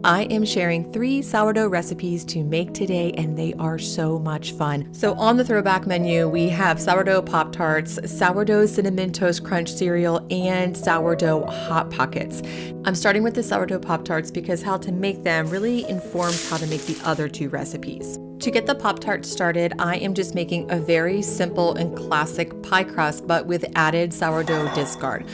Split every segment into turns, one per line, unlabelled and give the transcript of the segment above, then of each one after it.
I am sharing 3 sourdough recipes to make today, and they are so much fun. So on the throwback menu, we have sourdough Pop Tarts, sourdough cinnamon toast crunch cereal, and sourdough Hot Pockets. I'm starting with the sourdough Pop Tarts because how to make them really informs how to make the other 2 recipes. To get the Pop Tarts started, I am just making a very simple and classic pie crust, but with added sourdough discard.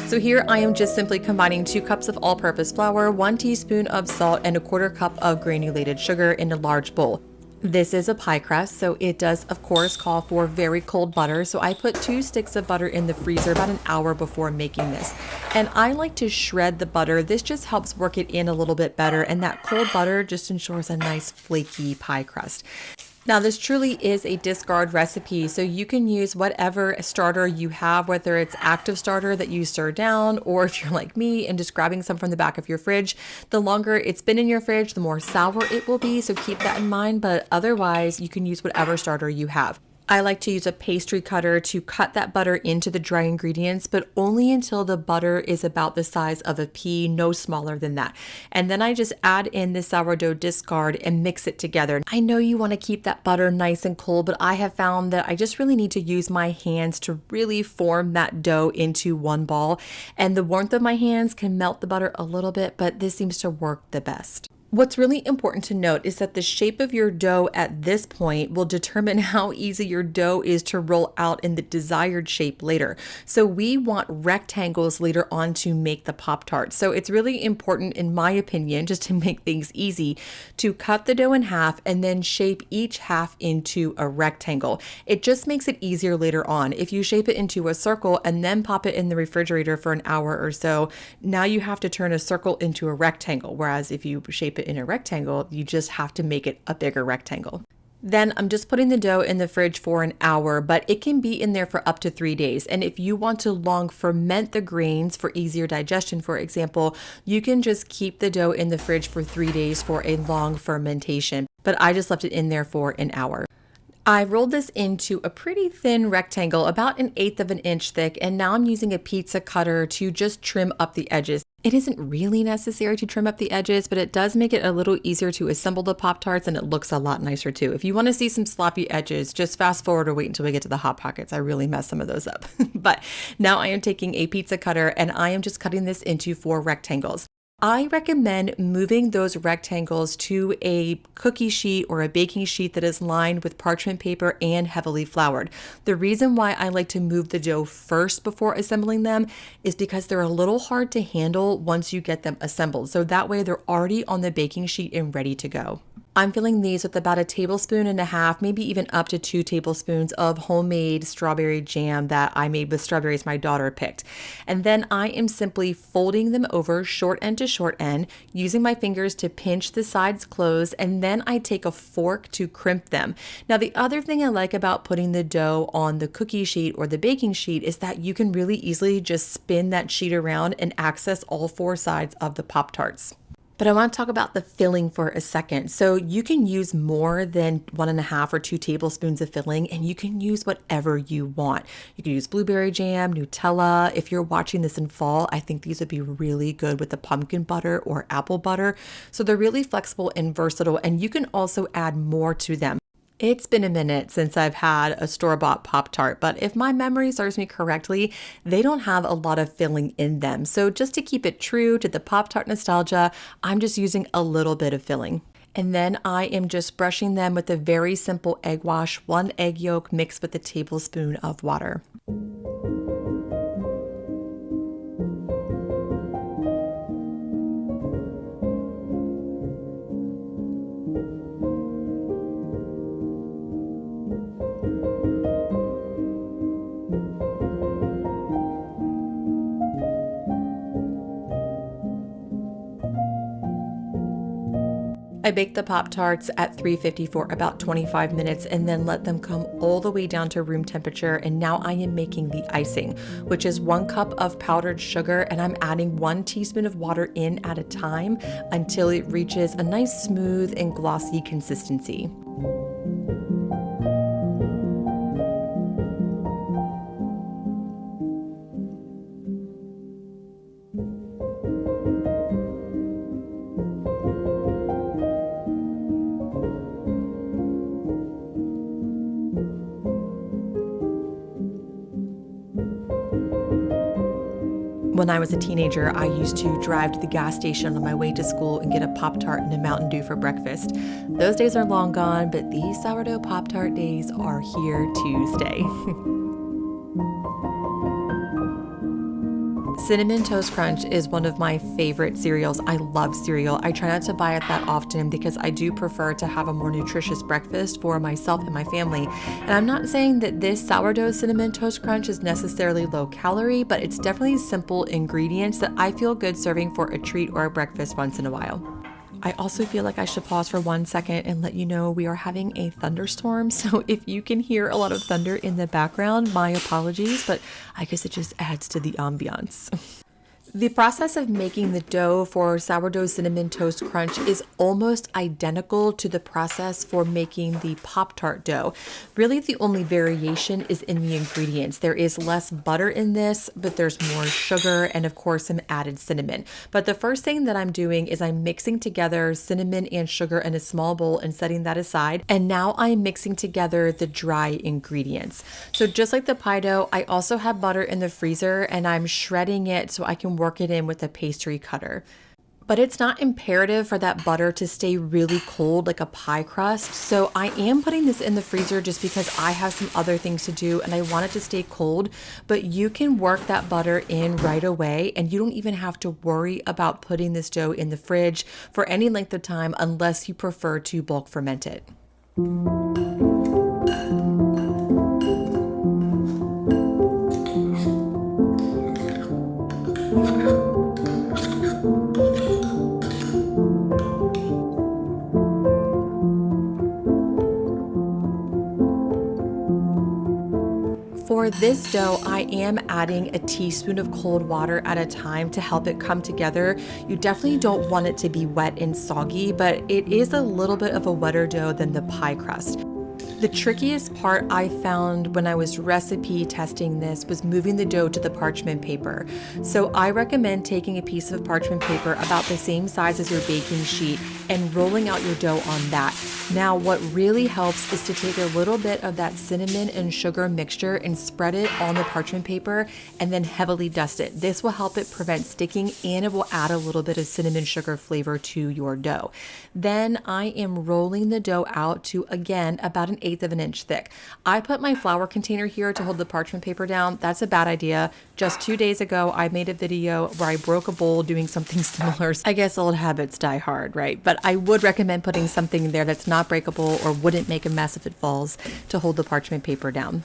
So here I am just simply combining 2 cups of all-purpose flour, 1 teaspoon of salt, and a 1/4 cup of granulated sugar in a large bowl. This is a pie crust, so it does of course call for very cold butter. So I put 2 sticks of butter in the freezer about an hour before making this. And I like to shred the butter. This just helps work it in a little bit better, and that cold butter just ensures a nice flaky pie crust. Now, this truly is a discard recipe, so you can use whatever starter you have, whether it's active starter that you stir down, or if you're like me and just grabbing some from the back of your fridge. The longer it's been in your fridge, the more sour it will be, so keep that in mind, but otherwise you can use whatever starter you have. I like to use a pastry cutter to cut that butter into the dry ingredients, but only until the butter is about the size of a pea, no smaller than that. And then I just add in the sourdough discard and mix it together. I know you want to keep that butter nice and cold, but I have found that I just really need to use my hands to really form that dough into one ball. And the warmth of my hands can melt the butter a little bit, but this seems to work the best. What's really important to note is that the shape of your dough at this point will determine how easy your dough is to roll out in the desired shape later. So we want rectangles later on to make the Pop-Tarts. So it's really important, in my opinion, just to make things easy, to cut the dough in half and then shape each half into a rectangle. It just makes it easier later on. If you shape it into a circle and then pop it in the refrigerator for an hour or so, now you have to turn a circle into a rectangle. Whereas if you shape it in a rectangle, you just have to make it a bigger rectangle. Then I'm just putting the dough in the fridge for an hour, but it can be in there for up to 3 days. And if you want to long ferment the grains for easier digestion, for example, you can just keep the dough in the fridge for 3 days for a long fermentation. But I just left it in there for an hour. I rolled this into a pretty thin rectangle, about 1/8 of an inch thick, and now I'm using a pizza cutter to just trim up the edges. It isn't really necessary to trim up the edges, but it does make it a little easier to assemble the Pop-Tarts, and it looks a lot nicer too. If you want to see some sloppy edges, just fast forward or wait until we get to the Hot Pockets. I really messed some of those up. But now I am taking a pizza cutter and I am just cutting this into 4 rectangles. I recommend moving those rectangles to a cookie sheet or a baking sheet that is lined with parchment paper and heavily floured. The reason why I like to move the dough first before assembling them is because they're a little hard to handle once you get them assembled. So that way they're already on the baking sheet and ready to go. I'm filling these with about 1.5 tablespoons, maybe even up to 2 tablespoons of homemade strawberry jam that I made with strawberries my daughter picked. And then I am simply folding them over short end to short end, using my fingers to pinch the sides closed, and then I take a fork to crimp them. Now, the other thing I like about putting the dough on the cookie sheet or the baking sheet is that you can really easily just spin that sheet around and access all 4 sides of the Pop-Tarts. But I want to talk about the filling for a second. So you can use more than 1.5 or 2 tablespoons of filling, and you can use whatever you want. You can use blueberry jam, Nutella. If you're watching this in fall, I think these would be really good with the pumpkin butter or apple butter. So they're really flexible and versatile, and you can also add more to them. It's been a minute since I've had a store-bought Pop-Tart, but if my memory serves me correctly, they don't have a lot of filling in them. So just to keep it true to the Pop-Tart nostalgia, I'm just using a little bit of filling. And then I am just brushing them with a very simple egg wash, 1 egg yolk mixed with a tablespoon of water. I baked the Pop-Tarts at 350 for about 25 minutes and then let them come all the way down to room temperature. And now I am making the icing, which is 1 cup of powdered sugar, and I'm adding 1 teaspoon of water in at a time until it reaches a nice smooth and glossy consistency. When I was a teenager, I used to drive to the gas station on my way to school and get a Pop Tart and a Mountain Dew for breakfast. Those days are long gone, but these sourdough Pop Tart days are here to stay. Cinnamon Toast Crunch is one of my favorite cereals. I love cereal. I try not to buy it that often because I do prefer to have a more nutritious breakfast for myself and my family. And I'm not saying that this sourdough Cinnamon Toast Crunch is necessarily low calorie, but it's definitely simple ingredients that I feel good serving for a treat or a breakfast once in a while. I also feel like I should pause for 1 second and let you know we are having a thunderstorm. So if you can hear a lot of thunder in the background, my apologies, but I guess it just adds to the ambiance. The process of making the dough for sourdough cinnamon toast crunch is almost identical to the process for making the Pop-Tart dough. Really, the only variation is in the ingredients. There is less butter in this, but there's more sugar and of course some added cinnamon. But the first thing that I'm doing is I'm mixing together cinnamon and sugar in a small bowl and setting that aside. And now I'm mixing together the dry ingredients. So just like the pie dough, I also have butter in the freezer and I'm shredding it so I can work it in with a pastry cutter. But it's not imperative for that butter to stay really cold like a pie crust. So I am putting this in the freezer just because I have some other things to do and I want it to stay cold. But you can work that butter in right away and you don't even have to worry about putting this dough in the fridge for any length of time unless you prefer to bulk ferment it. For this dough, I am adding a teaspoon of cold water at a time to help it come together. You definitely don't want it to be wet and soggy, but it is a little bit of a wetter dough than the pie crust. The trickiest part I found when I was recipe testing this was moving the dough to the parchment paper. So I recommend taking a piece of parchment paper about the same size as your baking sheet and rolling out your dough on that. Now, what really helps is to take a little bit of that cinnamon and sugar mixture and spread it on the parchment paper and then heavily dust it. This will help it prevent sticking and it will add a little bit of cinnamon sugar flavor to your dough. Then I am rolling the dough out to, again, about 1/8 of an inch thick. I put my flour container here to hold the parchment paper down. That's a bad idea. Just 2 days ago, I made a video where I broke a bowl doing something similar. I guess old habits die hard, right? But I would recommend putting something there that's not breakable or wouldn't make a mess if it falls to hold the parchment paper down.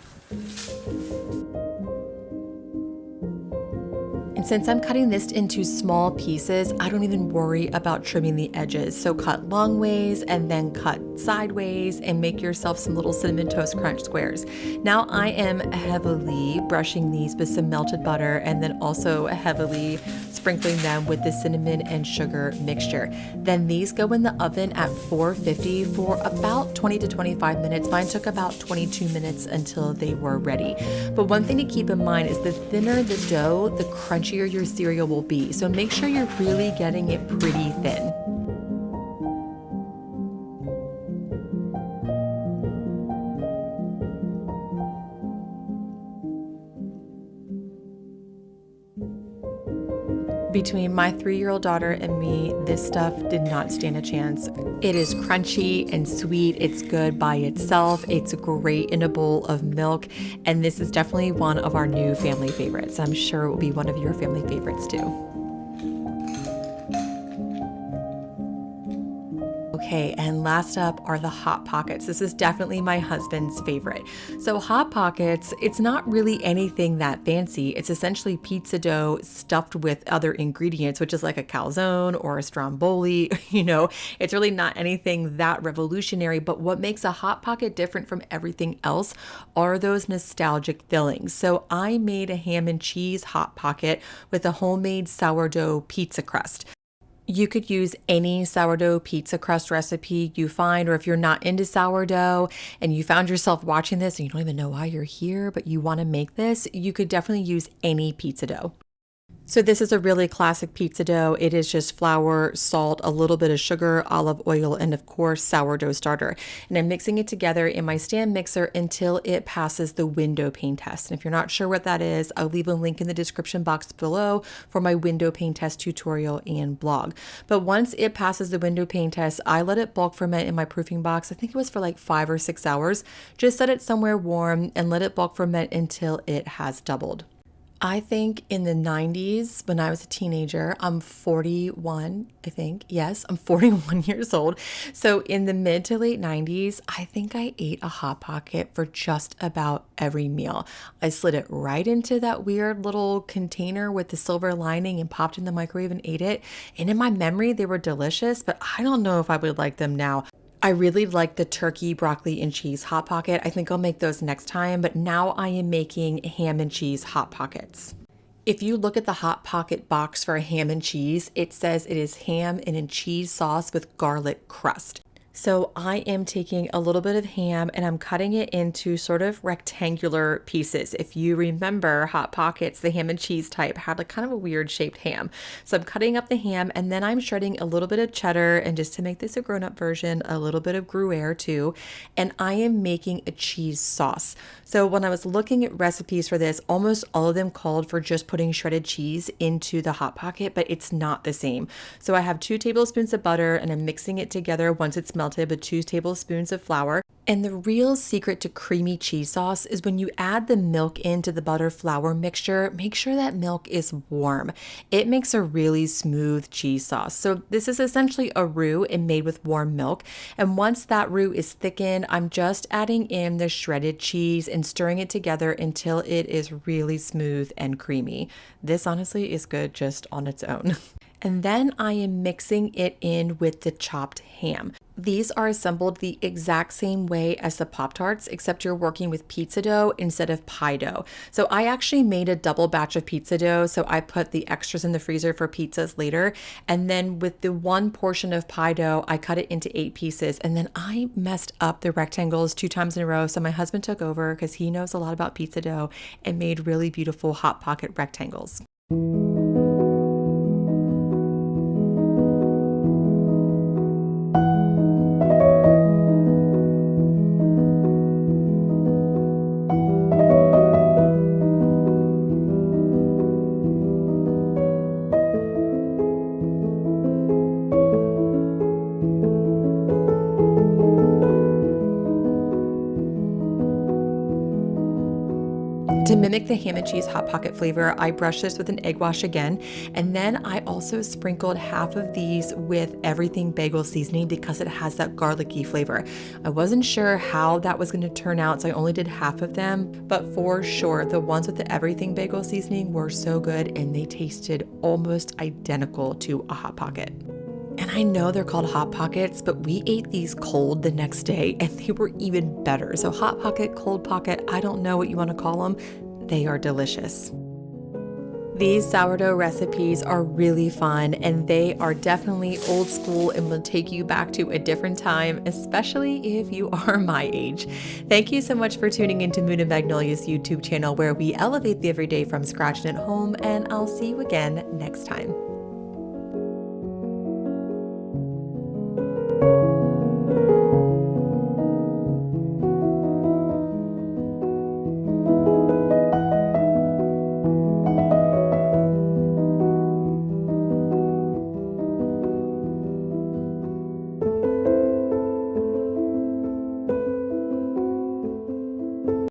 And since I'm cutting this into small pieces, I don't even worry about trimming the edges. So cut long ways and then cut sideways and make yourself some little cinnamon toast crunch squares. Now I am heavily brushing these with some melted butter and then also heavily sprinkling them with the cinnamon and sugar mixture. Then these go in the oven at 450 for about 20 to 25 minutes. Mine took about 22 minutes until they were ready. But one thing to keep in mind is the thinner the dough, the crunchier your cereal will be. So make sure you're really getting it pretty thin. Between my 3-year-old daughter and me, this stuff did not stand a chance. It is crunchy and sweet. It's good by itself. It's great in a bowl of milk. And this is definitely one of our new family favorites. I'm sure it will be one of your family favorites too. Okay, and last up are the Hot Pockets. This is definitely my husband's favorite. So Hot Pockets, it's not really anything that fancy. It's essentially pizza dough stuffed with other ingredients, which is like a calzone or a stromboli. It's really not anything that revolutionary, but what makes a Hot Pocket different from everything else are those nostalgic fillings. So I made a ham and cheese Hot Pocket with a homemade sourdough pizza crust. You could use any sourdough pizza crust recipe you find, or if you're not into sourdough and you found yourself watching this and you don't even know why you're here, but you want to make this, you could definitely use any pizza dough. So this is a really classic pizza dough. It is just flour, salt, a little bit of sugar, olive oil, and of course sourdough starter. And I'm mixing it together in my stand mixer until it passes the window pane test. And if you're not sure what that is, I'll leave a link in the description box below for my window pane test tutorial and blog. But once it passes the window pane test, I let it bulk ferment in my proofing box. I think it was for like 5 or 6 hours. Just set it somewhere warm and let it bulk ferment until it has doubled. I think in the 90s, when I was a teenager, I'm 41, I think. Yes, I'm 41 years old. So in the mid to late 90s, I think I ate a Hot Pocket for just about every meal. I slid it right into that weird little container with the silver lining and popped in the microwave and ate it. And in my memory, they were delicious, but I don't know if I would like them now. I really like the turkey, broccoli, and cheese Hot Pocket. I think I'll make those next time, but now I am making ham and cheese Hot Pockets. If you look at the Hot Pocket box for a ham and cheese, it says it is ham and in cheese sauce with garlic crust. So I am taking a little bit of ham and I'm cutting it into sort of rectangular pieces. If you remember Hot Pockets, the ham and cheese type had like kind of a weird shaped ham. So I'm cutting up the ham and then I'm shredding a little bit of cheddar, and just to make this a grown-up version, a little bit of Gruyere too. And I am making a cheese sauce. So when I was looking at recipes for this, almost all of them called for just putting shredded cheese into the Hot Pocket, but it's not the same. So I have 2 tablespoons of butter and I'm mixing it together once it's melted with 2 tablespoons of flour. And the real secret to creamy cheese sauce is when you add the milk into the butter flour mixture, make sure that milk is warm. It makes a really smooth cheese sauce. So this is essentially a roux and made with warm milk. And once that roux is thickened, I'm just adding in the shredded cheese and stirring it together until it is really smooth and creamy. This honestly is good just on its own. And then I am mixing it in with the chopped ham. These are assembled the exact same way as the Pop Tarts, except you're working with pizza dough instead of pie dough. So I actually made a double batch of pizza dough, so I put the extras in the freezer for pizzas later. And then with the one portion of pie dough, I cut it into 8 pieces. And then I messed up the rectangles 2 times in a row. So my husband took over because he knows a lot about pizza dough and made really beautiful Hot Pocket rectangles. To mimic the ham and cheese Hot Pocket flavor, I brushed this with an egg wash again, and then I also sprinkled half of these with everything bagel seasoning because it has that garlicky flavor. I wasn't sure how that was going to turn out, so I only did half of them, but for sure the ones with the everything bagel seasoning were so good and they tasted almost identical to a Hot Pocket. And I know they're called Hot Pockets, but we ate these cold the next day and they were even better. So Hot Pocket, Cold Pocket, I don't know what you want to call them. They are delicious. These sourdough recipes are really fun and they are definitely old school and will take you back to a different time, especially if you are my age. Thank you so much for tuning into Moon and Magnolia's YouTube channel, where we elevate the everyday from scratch and at home, and I'll see you again next time.